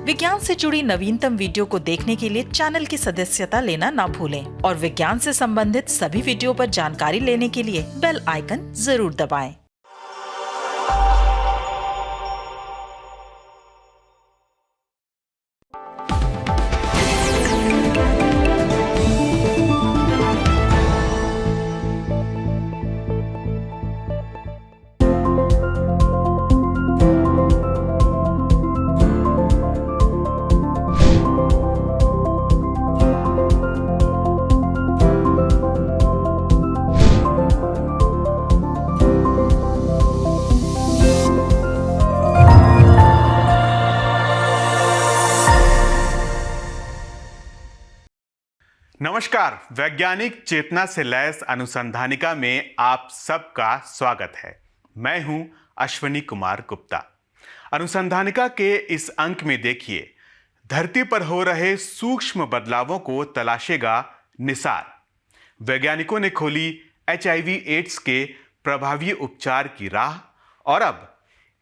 विज्ञान से जुड़ी नवीनतम वीडियो को देखने के लिए चैनल की सदस्यता लेना ना भूलें और विज्ञान से संबंधित सभी वीडियो पर जानकारी लेने के लिए बेल आइकन जरूर दबाएं। नमस्कार, वैज्ञानिक चेतना से लैस अनुसंधानिका में आप सबका स्वागत है। मैं हूं अश्विनी कुमार गुप्ता। अनुसंधानिका के इस अंक में देखिए, धरती पर हो रहे सूक्ष्म बदलावों को तलाशेगा निसार। वैज्ञानिकों ने खोली HIV एड्स के प्रभावी उपचार की राह और अब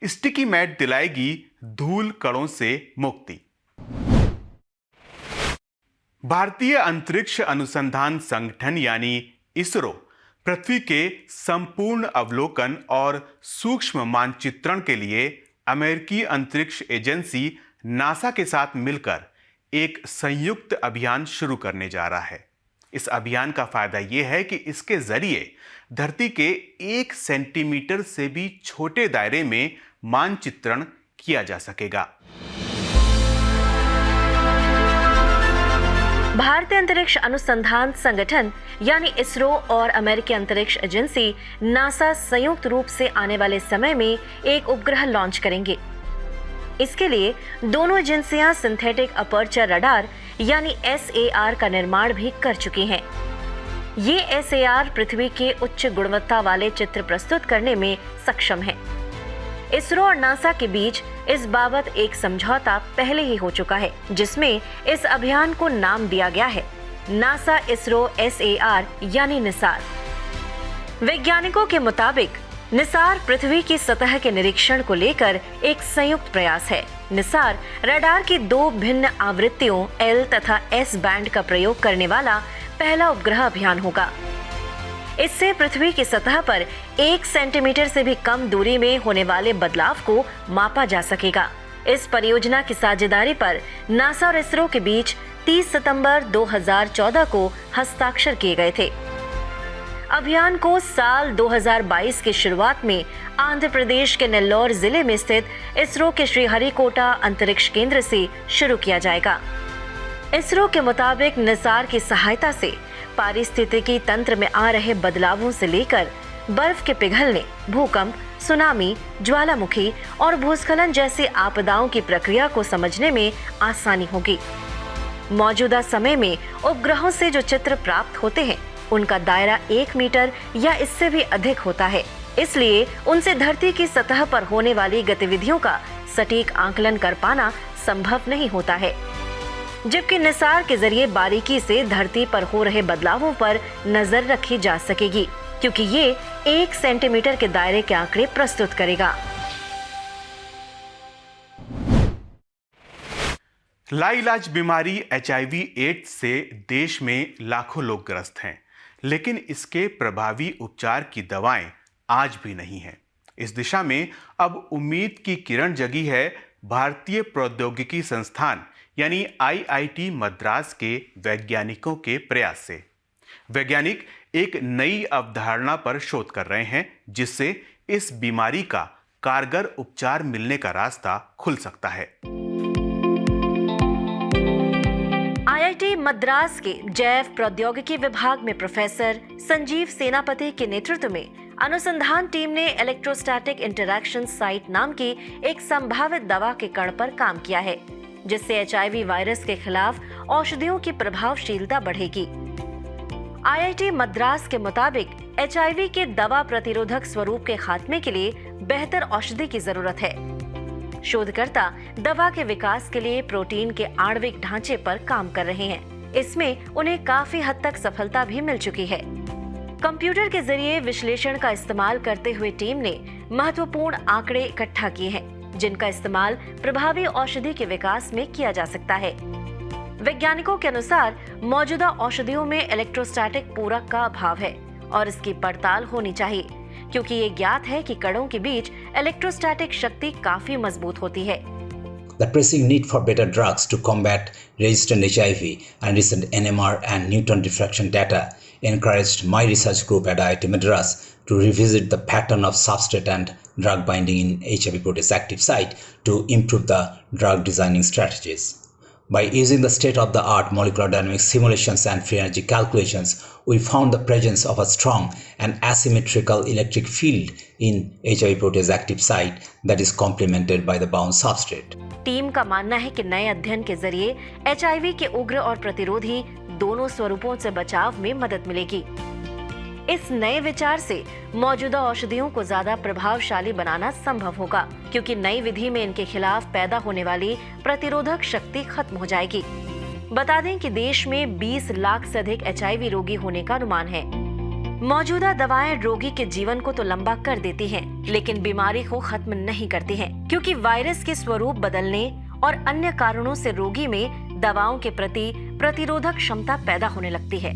स्टिकी मैट दिलाएगी धूल कणों से मुक्ति। भारतीय अंतरिक्ष अनुसंधान संगठन यानी इसरो पृथ्वी के संपूर्ण अवलोकन और सूक्ष्म मानचित्रण के लिए अमेरिकी अंतरिक्ष एजेंसी नासा के साथ मिलकर एक संयुक्त अभियान शुरू करने जा रहा है। इस अभियान का फायदा यह है कि इसके जरिए धरती के 1 सेंटीमीटर से भी छोटे दायरे में मानचित्रण किया जा सकेगा। भारतीय अंतरिक्ष अनुसंधान संगठन यानी इसरो और अमेरिकी अंतरिक्ष एजेंसी नासा संयुक्त रूप से आने वाले समय में एक उपग्रह लॉन्च करेंगे। इसके लिए दोनों एजेंसियां सिंथेटिक अपर्चर रडार यानी SAR का निर्माण भी कर चुकी हैं। ये SAR पृथ्वी के उच्च गुणवत्ता वाले चित्र प्रस्तुत करने में सक्षम है। इसरो और नासा के बीच इस बाबत एक समझौता पहले ही हो चुका है, जिसमें इस अभियान को नाम दिया गया है नासा इसरो SAR यानी निसार। वैज्ञानिकों के मुताबिक निसार पृथ्वी की सतह के निरीक्षण को लेकर एक संयुक्त प्रयास है। निसार रडार की 2 भिन्न आवृत्तियों L तथा S बैंड का प्रयोग करने वाला पहला उपग्रह अभियान होगा। इससे पृथ्वी की सतह पर 1 सेंटीमीटर से भी कम दूरी में होने वाले बदलाव को मापा जा सकेगा। इस परियोजना की साझेदारी पर नासा और इसरो के बीच 30 सितंबर 2014 को हस्ताक्षर किए गए थे। अभियान को साल 2022 की शुरुआत में आंध्र प्रदेश के नेल्लोर जिले में स्थित इसरो के श्रीहरिकोटा अंतरिक्ष केंद्र से शुरू किया जाएगा। इसरो के मुताबिक निसार की सहायता से पारिस्थितिकी तंत्र में आ रहे बदलावों से लेकर बर्फ के पिघलने, भूकंप, सुनामी, ज्वालामुखी और भूस्खलन जैसी आपदाओं की प्रक्रिया को समझने में आसानी होगी। मौजूदा समय में उपग्रहों से जो चित्र प्राप्त होते हैं, उनका दायरा 1 मीटर या इससे भी अधिक होता है। इसलिए उनसे धरती की सतह पर होने वाली गतिविधियों का सटीक आकलन कर पाना संभव नहीं होता है, जबकि निसार के जरिए बारीकी से धरती पर हो रहे बदलावों पर नजर रखी जा सकेगी, क्योंकि ये 1 सेंटीमीटर के दायरे के आंकड़े प्रस्तुत करेगा। लाइलाज बीमारी HIV एड्स से देश में लाखों लोग ग्रस्त हैं, लेकिन इसके प्रभावी उपचार की दवाएं आज भी नहीं हैं। इस दिशा में अब उम्मीद की किरण जगी है भारतीय प्रौद्योगिकी संस्थान यानी IIT मद्रास के वैज्ञानिकों के प्रयास से। वैज्ञानिक एक नई अवधारणा पर शोध कर रहे हैं, जिससे इस बीमारी का कारगर उपचार मिलने का रास्ता खुल सकता है। IIT मद्रास के जैव प्रौद्योगिकी विभाग में प्रोफेसर संजीव सेनापति के नेतृत्व में अनुसंधान टीम ने इलेक्ट्रोस्टैटिक इंटरैक्शन साइट नाम की एक संभावित दवा के कण पर काम किया है, जिससे HIV वायरस के खिलाफ औषधियों की प्रभावशीलता बढ़ेगी। IIT मद्रास के मुताबिक HIV के दवा प्रतिरोधक स्वरूप के खात्मे के लिए बेहतर औषधि की जरूरत है। शोधकर्ता दवा के विकास के लिए प्रोटीन के आणविक ढांचे पर काम कर रहे हैं। इसमें उन्हें काफी हद तक सफलता भी मिल चुकी है। कंप्यूटर के जरिए विश्लेषण का इस्तेमाल करते हुए टीम ने महत्वपूर्ण आंकड़े इकट्ठा किए हैं। जिनका इस्तेमाल प्रभावी औषधि के विकास में किया जा सकता है। वैज्ञानिकों के अनुसार मौजूदा औषधियों में इलेक्ट्रोस्टैटिक पूरक का अभाव है और इसकी पड़ताल होनी चाहिए, क्योंकि ये ज्ञात है कि कणों के बीच इलेक्ट्रोस्टैटिक शक्ति काफी मजबूत होती है। The pressing need for better drugs to combat resistant HIV and recent NMR and neutron diffraction data encouraged my research group at IIT Madras to revisit the pattern of substrate and drug binding in HIV protease active site to improve the drug designing strategies. By using the state-of-the-art molecular dynamics simulations and free energy calculations, we found the presence of a strong and asymmetrical electric field in HIV protease active site that is complemented by the bound substrate. Team का मानना है कि नए अध्ययन के जरिए HIV के उग्र और प्रतिरोधी दोनों स्वरूपों से बचाव में मदद मिलेगी। इस नए विचार से मौजूदा औषधियों को ज्यादा प्रभावशाली बनाना संभव होगा, क्योंकि नई विधि में इनके खिलाफ पैदा होने वाली प्रतिरोधक शक्ति खत्म हो जाएगी। बता दें कि देश में 20 लाख से अधिक HIV रोगी होने का अनुमान है। मौजूदा दवाएं रोगी के जीवन को तो लंबा कर देती हैं, लेकिन बीमारी को खत्म नहीं करती हैं, क्योंकि वायरस के स्वरूप बदलने और अन्य कारणों से रोगी में दवाओं के प्रति प्रतिरोधक क्षमता पैदा होने लगती है।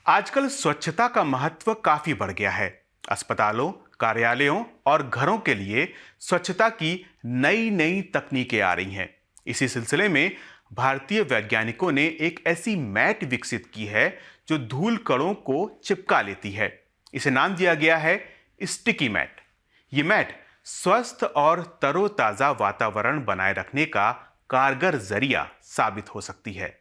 आजकल स्वच्छता का महत्व काफी बढ़ गया है। अस्पतालों, कार्यालयों और घरों के लिए स्वच्छता की नई नई तकनीकें आ रही हैं। इसी सिलसिले में भारतीय वैज्ञानिकों ने एक ऐसी मैट विकसित की है जो धूल कणों को चिपका लेती है। इसे नाम दिया गया है स्टिकी मैट। ये मैट स्वस्थ और तरोताजा वातावरण बनाए रखने का कारगर जरिया साबित हो सकती है।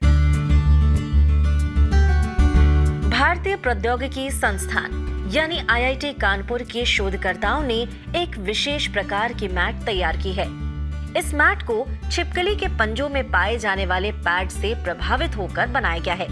भारतीय प्रौद्योगिकी संस्थान यानी IIT कानपुर के शोधकर्ताओं ने एक विशेष प्रकार की मैट तैयार की है। इस मैट को छिपकली के पंजों में पाए जाने वाले पैड से प्रभावित होकर बनाया गया है।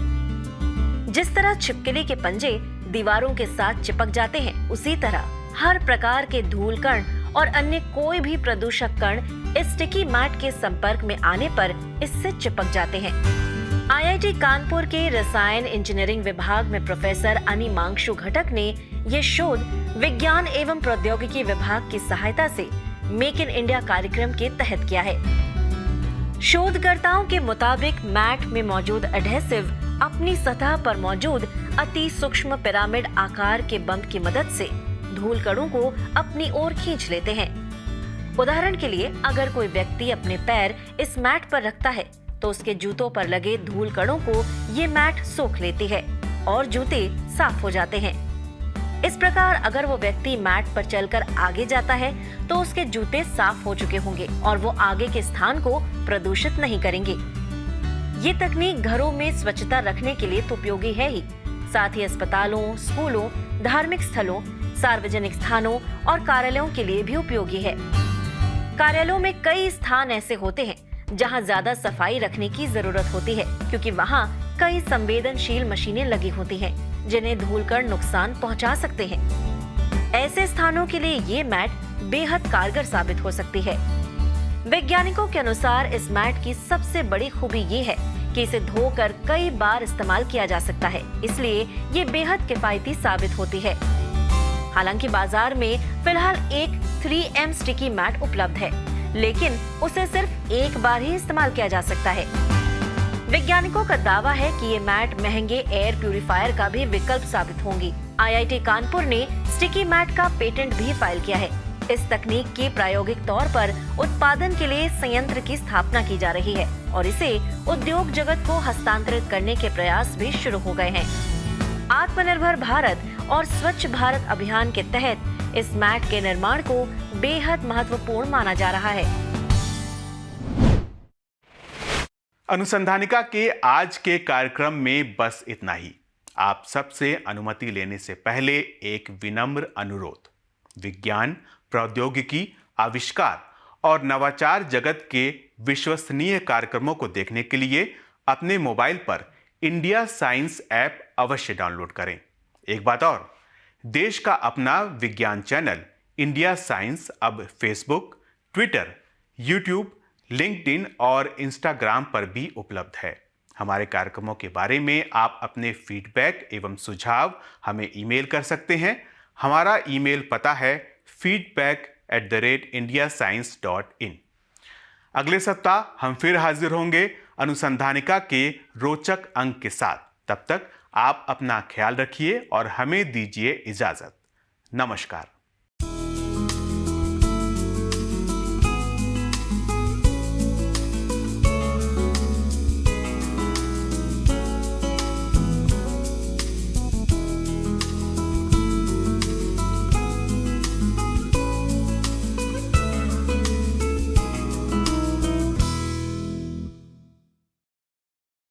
जिस तरह छिपकली के पंजे दीवारों के साथ चिपक जाते हैं, उसी तरह हर प्रकार के धूल कण और अन्य कोई भी प्रदूषक कण इस स्टिकी मैट के संपर्क में आने पर इससे चिपक जाते हैं। IIT कानपुर के रसायन इंजीनियरिंग विभाग में प्रोफेसर अनिमांशु घटक ने ये शोध विज्ञान एवं प्रौद्योगिकी विभाग की सहायता से मेक इन इंडिया कार्यक्रम के तहत किया है। शोधकर्ताओं के मुताबिक मैट में मौजूद एडहेसिव अपनी सतह पर मौजूद अति सूक्ष्म पिरामिड आकार के बंध की मदद से धूल कणों को अपनी ओर खींच लेते हैं। उदाहरण के लिए, अगर कोई व्यक्ति अपने पैर इस मैट पर रखता है तो उसके जूतों पर लगे धूल कणों को ये मैट सोख लेती है और जूते साफ हो जाते हैं। इस प्रकार अगर वो व्यक्ति मैट पर चलकर आगे जाता है तो उसके जूते साफ हो चुके होंगे और वो आगे के स्थान को प्रदूषित नहीं करेंगे। ये तकनीक घरों में स्वच्छता रखने के लिए तो उपयोगी है ही, साथ ही अस्पतालों, स्कूलों, धार्मिक स्थलों, सार्वजनिक स्थानों और कार्यालयों के लिए भी उपयोगी है। कार्यालयों में कई स्थान ऐसे होते हैं जहां ज्यादा सफाई रखने की जरूरत होती है, क्योंकि वहां कई संवेदनशील मशीनें लगी होती हैं, जिन्हें धूलकण नुकसान पहुंचा सकते हैं। ऐसे स्थानों के लिए ये मैट बेहद कारगर साबित हो सकती है। वैज्ञानिकों के अनुसार इस मैट की सबसे बड़ी खूबी ये है कि इसे धोकर कई बार इस्तेमाल किया जा सकता है, इसलिए ये बेहद किफायती साबित होती है। हालांकि बाजार में फिलहाल एक 3M स्टिकी मैट उपलब्ध है, लेकिन उसे सिर्फ एक बार ही इस्तेमाल किया जा सकता है। वैज्ञानिकों का दावा है कि ये मैट महंगे एयर प्यूरिफायर का भी विकल्प साबित होंगी। IIT कानपुर ने स्टिकी मैट का पेटेंट भी फाइल किया है। इस तकनीक की प्रायोगिक तौर पर उत्पादन के लिए संयंत्र की स्थापना की जा रही है और इसे उद्योग जगत को हस्तांतरित करने के प्रयास भी शुरू हो गए हैं। आत्मनिर्भर भारत और स्वच्छ भारत अभियान के तहत इस मैट के निर्माण को बेहद महत्वपूर्ण माना जा रहा है। अनुसंधानिका के आज के कार्यक्रम में बस इतना ही। आप सबसे अनुमति लेने से पहले एक विनम्र अनुरोध। विज्ञान, प्रौद्योगिकी, आविष्कार और नवाचार जगत के विश्वसनीय कार्यक्रमों को देखने के लिए अपने मोबाइल पर इंडिया साइंस ऐप अवश्य डाउनलोड करें। एक बात और, देश का अपना विज्ञान चैनल इंडिया साइंस अब फेसबुक, ट्विटर, यूट्यूब, लिंक्डइन और इंस्टाग्राम पर भी उपलब्ध है। हमारे कार्यक्रमों के बारे में आप अपने फीडबैक एवं सुझाव हमें ईमेल कर सकते हैं। हमारा ईमेल पता है feedback@indiascience.in। अगले सप्ताह हम फिर हाजिर होंगे अनुसंधानिका के रोचक अंक के साथ। तब तक आप अपना ख्याल रखिए और हमें दीजिए इजाजत। नमस्कार।